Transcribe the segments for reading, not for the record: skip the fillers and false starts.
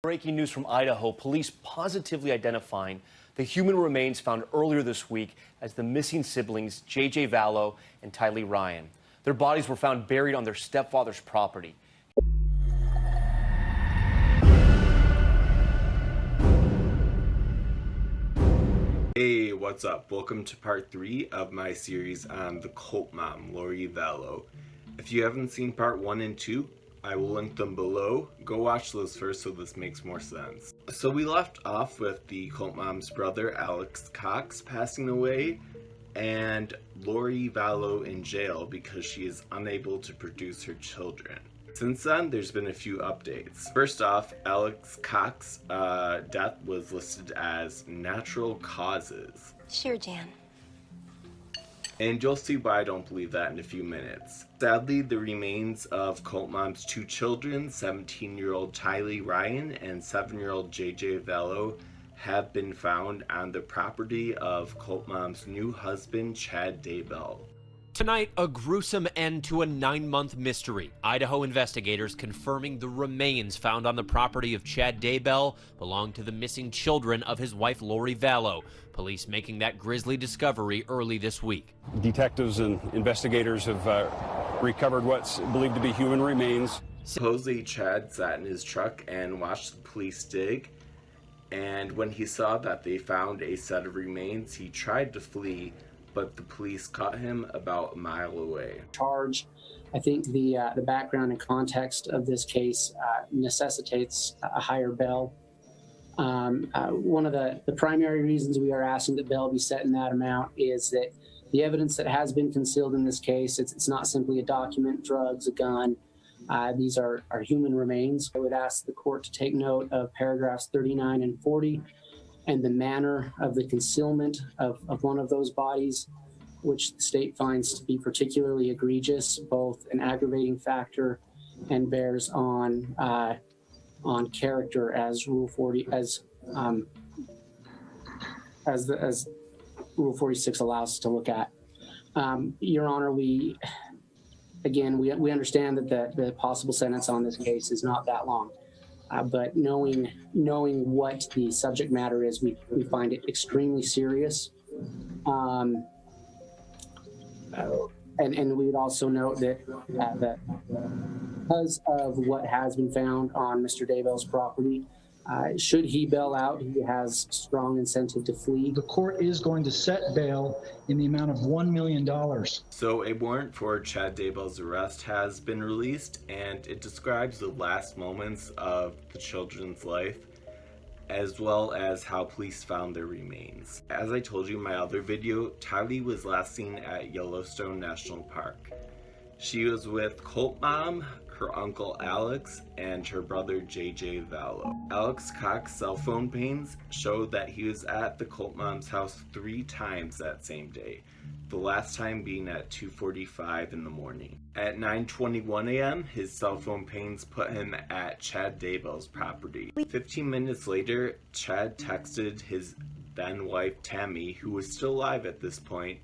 Breaking news from Idaho, police positively identifying the human remains found earlier this week as the missing siblings J.J. Vallow and Tylee Ryan. Their bodies were found buried on their stepfather's property. Hey, what's up? Welcome to part 3 of my series on the cult mom, Lori Vallow. If you haven't seen part 1 and 2, I will link them below. Go watch those first so this makes more sense. So we left off with the cult mom's brother, Alex Cox, passing away, and Lori Vallow in jail because she is unable to produce her children. Since then, there's been a few updates. First off, Alex Cox's death was listed as natural causes. Sure, Jan. And you'll see why I don't believe that in a few minutes. Sadly, the remains of cult mom's 2 children, 17-year-old Tylee Ryan and 7-year-old J.J. Vallow, have been found on the property of cult mom's new husband, Tammy Daybell. Tonight, a gruesome end to a 9-month mystery. Idaho investigators confirming the remains found on the property of Tammy Daybell belong to the missing children of his wife, Lori Vallow. Police making that grisly discovery early this week. Detectives and investigators have recovered what's believed to be human remains. Supposedly, Chad sat in his truck and watched the police dig, and when he saw that they found a set of remains, he tried to flee, but the police caught him about a mile away. I think the background and context of this case necessitates a higher bail. One of the primary reasons we are asking that bail be set in that amount is that the evidence that has been concealed in this case, it's not simply a document, drugs, a gun. These are human remains. I would ask the court to take note of paragraphs 39 and 40 and the manner of the concealment of one of those bodies, which the state finds to be particularly egregious, both an aggravating factor and bears on character, as Rule 40 as Rule 46 allows us to look at. Your Honor, we understand that the possible sentence on this case is not that long. But knowing what the subject matter is, we find it extremely serious. And we would also note that because of what has been found on Mr. Daybell's property, should he bail out, he has strong incentive to flee. The court is going to set bail in the amount of $1 million. So a warrant for Tammy Daybell's arrest has been released, and it describes the last moments of the children's life, as well as how police found their remains. As I told you in my other video, Tylee was last seen at Yellowstone National Park. She was with cult mom, her uncle Alex, and her brother J.J. Vallow. Alex Cox's cell phone pings showed that he was at the cult mom's house 3 times that same day, the last time being at 2:45 in the morning. At 9:21 a.m., his cell phone pings put him at Tammy Daybell's property. 15 minutes later, Chad texted his then-wife Tammy, who was still alive at this point,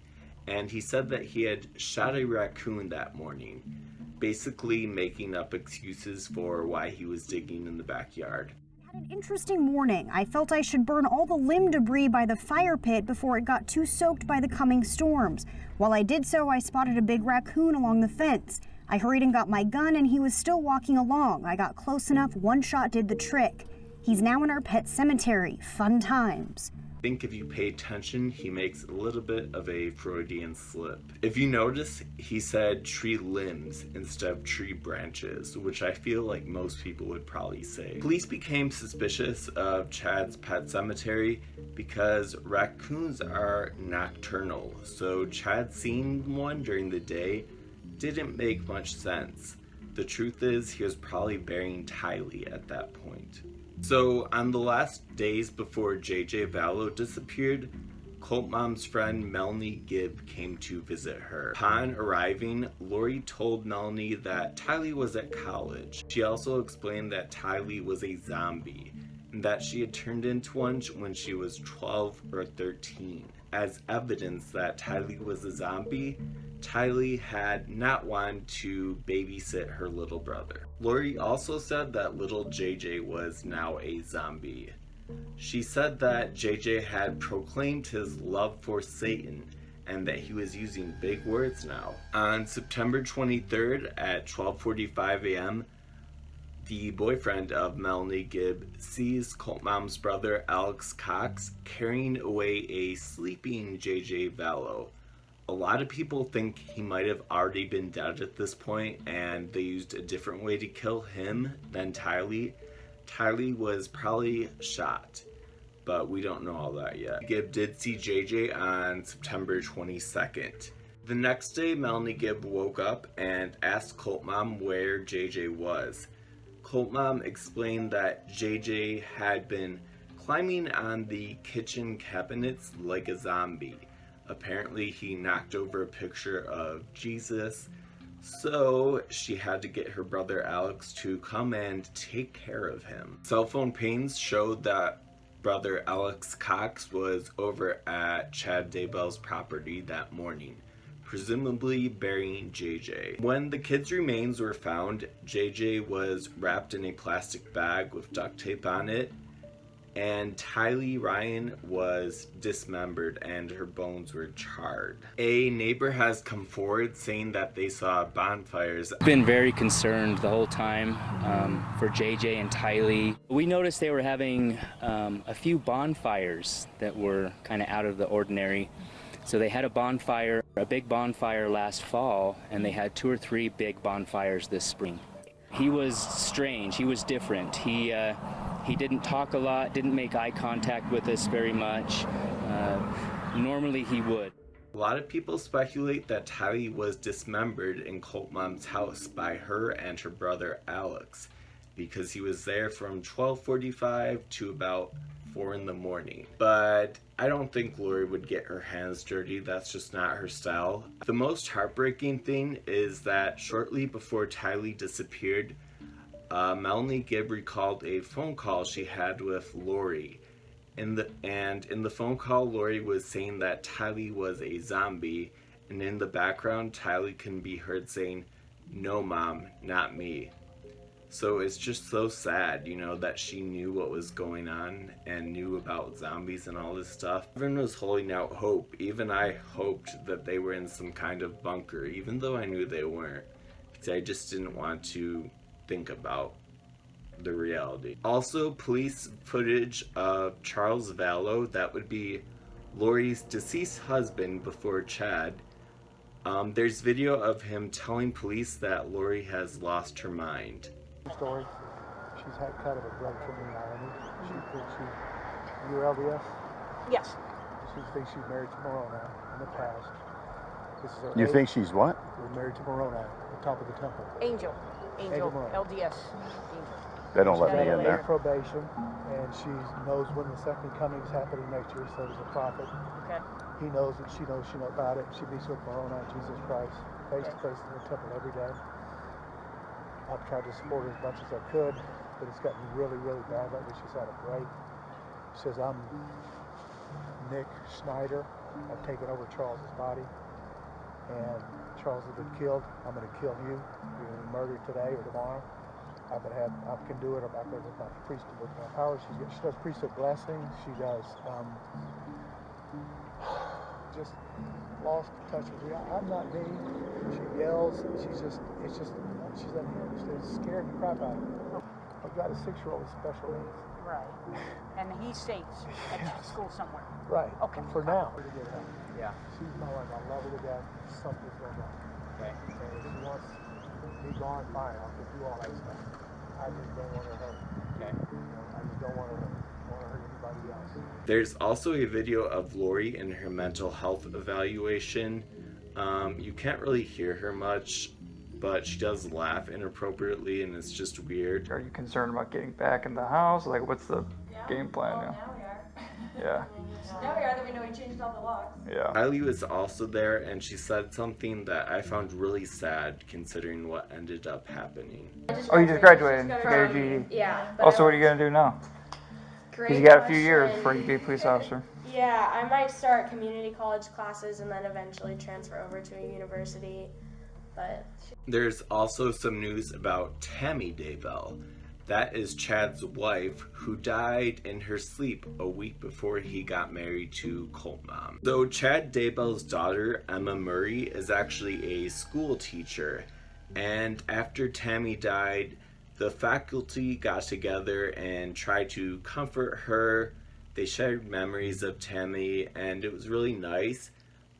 and he said that he had shot a raccoon that morning, basically making up excuses for why he was digging in the backyard. I had an interesting morning. I felt I should burn all the limb debris by the fire pit before it got too soaked by the coming storms. While I did so, I spotted a big raccoon along the fence. I hurried and got my gun, and he was still walking along. I got close enough, one shot did the trick. He's now in our pet cemetery. Fun times. I think if you pay attention, he makes a little bit of a Freudian slip. If you notice, he said tree limbs instead of tree branches, which I feel like most people would probably say. Police became suspicious of Chad's pet cemetery because raccoons are nocturnal, so Chad seeing one during the day didn't make much sense. The truth is, he was probably burying Tylee at that point. So, on the last days before J.J. Vallow disappeared, cult mom's friend Melanie Gibb came to visit her. Upon arriving, Lori told Melanie that Tylee was at college. She also explained that Tylee was a zombie, and that she had turned into one when she was 12 or 13. As evidence that Tylee was a zombie, Tylee had not wanted to babysit her little brother. Lori also said that little JJ was now a zombie. She said that JJ had proclaimed his love for Satan and that he was using big words now. On September 23rd at 12:45 a.m., the boyfriend of Melanie Gibb sees Cult Mom's brother Alex Cox carrying away a sleeping JJ Vallow. A lot of people think he might have already been dead at this point and they used a different way to kill him than Tylee. Tylee was probably shot, but we don't know all that yet. Gibb did see JJ on September 22nd. The next day, Melanie Gibb woke up and asked Cult Mom where JJ was. Cult Mom explained that JJ had been climbing on the kitchen cabinets like a zombie. Apparently he knocked over a picture of Jesus, so she had to get her brother Alex to come and take care of him. Cell phone pings showed that brother Alex Cox was over at Chad Daybell's property that morning, presumably burying JJ. When the kids' remains were found, JJ was wrapped in a plastic bag with duct tape on it, and Tylee Ryan was dismembered and her bones were charred. A neighbor has come forward saying that they saw bonfires. Been very concerned the whole time for JJ and Tylee. We noticed they were having a few bonfires that were kind of out of the ordinary. So they had a big bonfire last fall, and they had 2 or 3 big bonfires this spring. He was strange, he was different. He didn't talk a lot, didn't make eye contact with us very much. Normally he would. A lot of people speculate that Tylee was dismembered in Cult Mom's house by her and her brother Alex, because he was there from 12:45 to about 4 in the morning. But I don't think Lori would get her hands dirty. That's just not her style. The most heartbreaking thing is that shortly before Tylee disappeared, Melanie Gibb recalled a phone call she had with Lori. In the phone call, Lori was saying that Tylee was a zombie, and in the background, Tylee can be heard saying, "No, Mom, not me." So it's just so sad, you know, that she knew what was going on and knew about zombies and all this stuff. Everyone was holding out hope. Even I hoped that they were in some kind of bunker, even though I knew they weren't, because I just didn't want to think about the reality. Also, police footage of Charles Vallow, that would be Lori's deceased husband before Chad. There's video of him telling police that Lori has lost her mind. Story. She's had kind of a break from reality. She thinks you're LDS? Yes. She thinks she's married to Moroni in the past. This is her You think she's what? We're married to Moroni, the top of the temple. Angel Moroni. LDS. Angel. They don't let me in there. Probation, and she knows when the second coming is happening next year, so there's a prophet. Okay. He knows it, she knows about it. She meets with Moroni and Jesus Christ face to face in the temple every day. I've tried to support her as much as I could, but it's gotten really, really bad lately. She's had a break. She says, "I'm Nick Schneider. I've taken over Charles's body, and Charles has been killed. I'm going to kill you. You're going to be murdered today or tomorrow. I can do it. I'm out there with my priesthood, with my power." She does priesthood blessings. She does just lost touch with me. I'm not me. She yells. She's unhinged. It's scared the crap out of me. I've got a 6-year-old with special needs. Right. And he's safe at school somewhere. Right. Okay. For now. Yeah. She's my wife. I love her to death. Something's going on. Okay. And if she wants me gone, fine. I'll do all that stuff. I just don't want her hurt. Okay. I just don't want her to hurt anybody else. There's also a video of Lori in her mental health evaluation. You can't really hear her much, but she does laugh inappropriately, and it's just weird. Are you concerned about getting back in the house? Like, what's the game plan now? Now we are. Yeah. Now we are, that we know he changed all the locks. Yeah. Tylee was also there, and she said something that I found really sad considering what ended up happening. Oh, you just graduated. You got your GED. Yeah. Also, what are you going to do now? Because you got a few years before you be a police officer. Yeah, I might start community college classes and then eventually transfer over to a university, but... There's also some news about Tammy Daybell. That is Chad's wife, who died in her sleep a week before he got married to Colt Mom. So Chad Daybell's daughter, Emma Murray, is actually a school teacher. And after Tammy died, the faculty got together and tried to comfort her. They shared memories of Tammy, and it was really nice.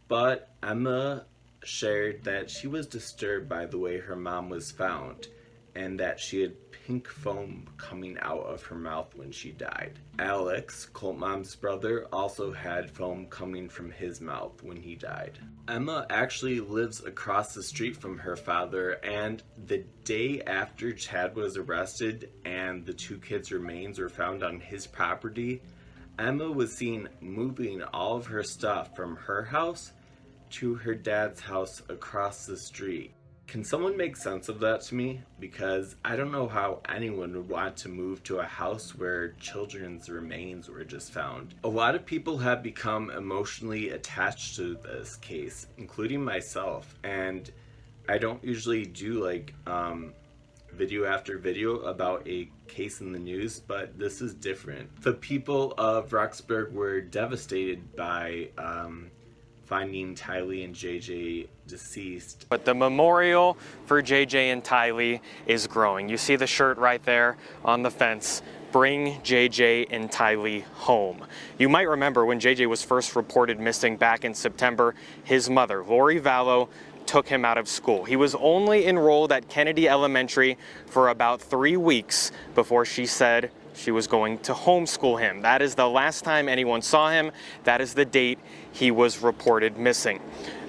But Emma shared that she was disturbed by the way her mom was found, and that she had pink foam coming out of her mouth when she died. Alex, Colt Mom's brother, also had foam coming from his mouth when he died. Emma actually lives across the street from her father, and the day after Chad was arrested and the two kids' remains were found on his property, Emma was seen moving all of her stuff from her house to her dad's house across the street. Can someone make sense of that to me? Because I don't know how anyone would want to move to a house where children's remains were just found. A lot of people have become emotionally attached to this case, including myself, and I don't usually do like video after video about a case in the news, but this is different. The people of Rexburg were devastated by finding Tylee and JJ deceased. But the memorial for JJ and Tylee is growing. You see the shirt right there on the fence. Bring JJ and Tylee home. You might remember when JJ was first reported missing back in September, his mother, Lori Vallow, took him out of school. He was only enrolled at Kennedy Elementary for about 3 weeks before she said she was going to homeschool him. That is the last time anyone saw him. That is the date he was reported missing.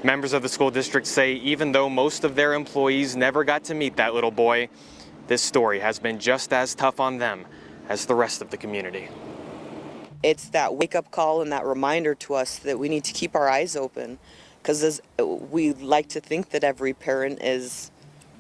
Members of the school district say even though most of their employees never got to meet that little boy, this story has been just as tough on them as the rest of the community. It's that wake-up call and that reminder to us that we need to keep our eyes open, because we like to think that every parent is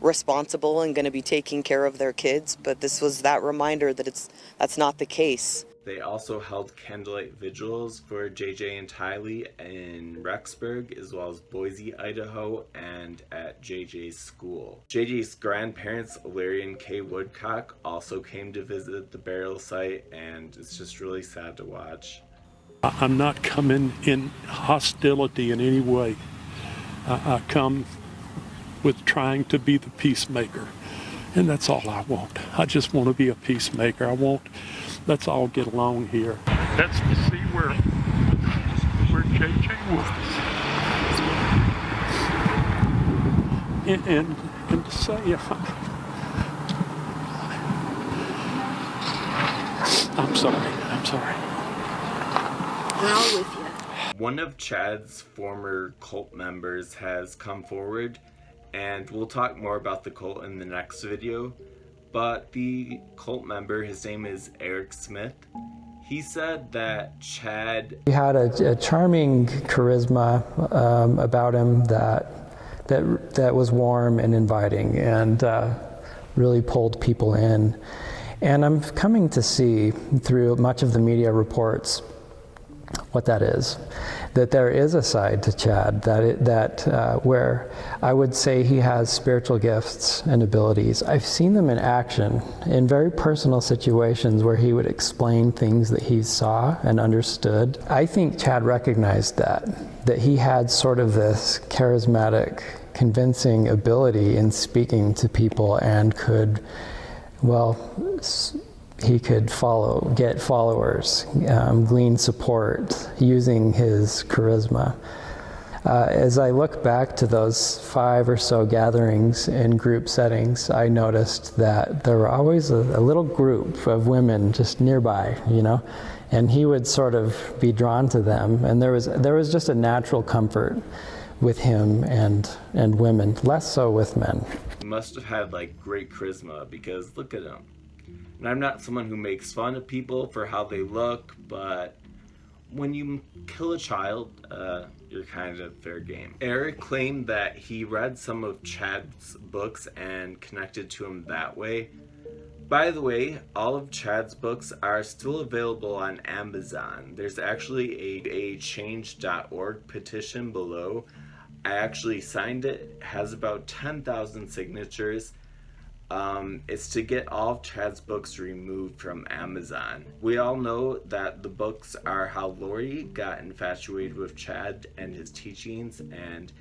responsible and going to be taking care of their kids, but this was that reminder that that's not the case. They also held candlelight vigils for JJ and Tylee in Rexburg, as well as Boise, Idaho, and at JJ's school. JJ's grandparents, Larry and Kay Woodcock, also came to visit the burial site, and it's just really sad to watch. I'm not coming in hostility in any way. I come with trying to be the peacemaker, and that's all I want. I just want to be a peacemaker. Let's all get along here. Let's see where JJ was. And to say, I'm sorry. We're all with you. One of Chad's former cult members has come forward, and we'll talk more about the cult in the next video. But the cult member, his name is Eric Smith, he said that Chad... He had a charming charisma about him that was warm and inviting and really pulled people in. And I'm coming to see through much of the media reports what that is, that there is a side to Chad where I would say he has spiritual gifts and abilities. I've seen them in action in very personal situations where he would explain things that he saw and understood. I think Chad recognized that he had sort of this charismatic, convincing ability in speaking to people and could, he could get followers, glean support using his charisma. As I look back to those 5 or so gatherings in group settings, I noticed that there were always a little group of women just nearby, and he would sort of be drawn to them. And there was just a natural comfort with him and women, less so with men. He must have had great charisma, because look at him. And I'm not someone who makes fun of people for how they look, but when you kill a child, you're kind of fair game. Eric claimed that he read some of Chad's books and connected to him that way, By the way, all of Chad's books are still available on Amazon. There's actually a change.org petition below. I actually signed it. It has about 10,000 signatures. It's to get all of Chad's books removed from Amazon. We all know that the books are how Lori got infatuated with Chad and his teachings, and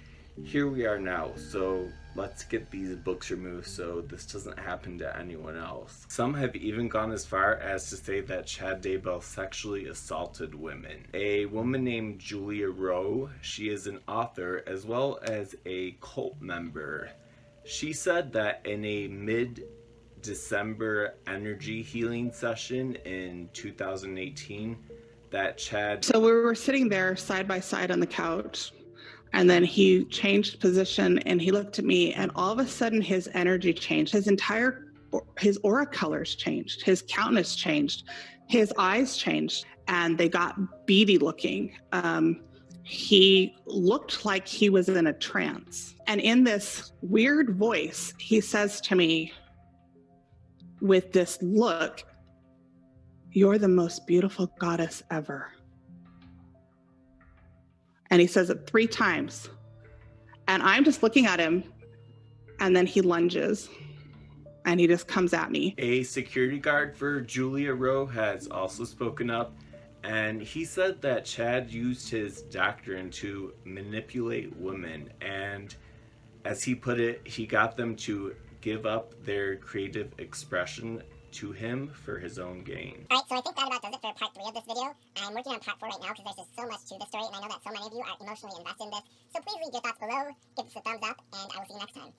here we are now. So let's get these books removed so this doesn't happen to anyone else. Some have even gone as far as to say that Chad Daybell sexually assaulted women. A woman named Julia Rowe, she is an author as well as a cult member. She said that in a mid-December energy healing session in 2018 that Chad... So we were sitting there side by side on the couch, and then he changed position and he looked at me, and all of a sudden his energy changed. His aura colors changed. His countenance changed. His eyes changed, and they got beady looking. He looked like he was in a trance. And in this weird voice, he says to me with this look, "You're the most beautiful goddess ever." And he says it 3 times. And I'm just looking at him, and then he lunges and he just comes at me. A security guard for Julia Rowe has also spoken up, and he said that Chad used his doctrine to manipulate women, and as he put it, he got them to give up their creative expression to him for his own gain. Alright, so I think that about does it for part 3 of this video. I'm working on part 4 right now because there's just so much to this story, and I know that so many of you are emotionally invested in this. So please leave your thoughts below, give us a thumbs up, and I will see you next time.